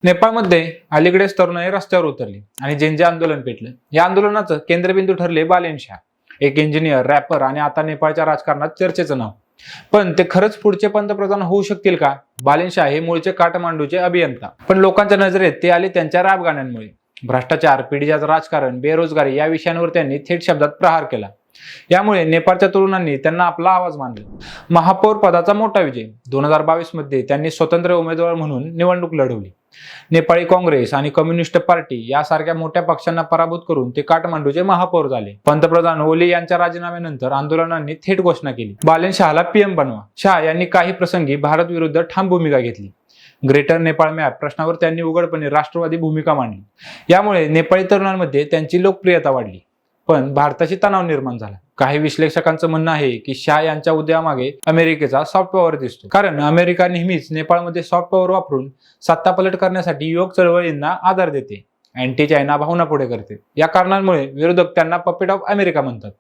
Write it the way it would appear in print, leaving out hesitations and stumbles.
नेपाळमध्ये अलीकडेच तरुणाई रस्त्यावर उतरली आणि जेंजे आंदोलन पेटलं. या आंदोलनाचं केंद्रबिंदू ठरले बालेन शाह, एक इंजिनियर, रॅपर आणि आता नेपाळच्या राजकारणात चर्चेचं नाव. पण ते खरंच पुढचे पंतप्रधान होऊ शकतील का? बालेन शाह हे मूळचे काठमांडूचे अभियंता, पण लोकांच्या नजरेत ते आले त्यांच्या रॅप गाण्यांमुळे. भ्रष्टाचार, पिढीजात राजकारण, बेरोजगारी या विषयांवर त्यांनी थेट शब्दात प्रहार केला. यामुळे नेपाळच्या तरुणांनी त्यांना आपला आवाज मानला. महापौर पदाचा मोठा विजय. 2022 मध्ये त्यांनी स्वतंत्र उमेदवार म्हणून निवडणूक लढवली. नेपाळी काँग्रेस आणि कम्युनिस्ट पार्टी यासारख्या मोठ्या पक्षांना पराभूत करून ते काठमांडूचे महापौर झाले. पंतप्रधान ओली यांच्या राजीनाम्यानंतर आंदोलनांनी थेट घोषणा केली, बालेन शाहला पीएम बनवा. शाह यांनी काही प्रसंगी भारत विरुद्ध ठाम भूमिका घेतली. ग्रेटर नेपाळ मॅप प्रश्नावर त्यांनी उघडपणे राष्ट्रवादी भूमिका मांडली. यामुळे नेपाळी तरुणांमध्ये त्यांची लोकप्रियता वाढली. पण भारताशी तणाव निर्माण झाला. काही विश्लेषकांचं म्हणणं आहे की शाह यांच्या उदयामागे अमेरिकेचा सॉफ्ट पॉवर दिसतो, कारण अमेरिका नेहमीच नेपाळमध्ये सॉफ्ट पॉवर वापरून सत्तापलट करण्यासाठी युवक चळवळींना आधार देते, अँटी चायना भावना पुढे करते. या कारणांमुळे विरोधक त्यांना पपेट ऑफ अमेरिका म्हणतात.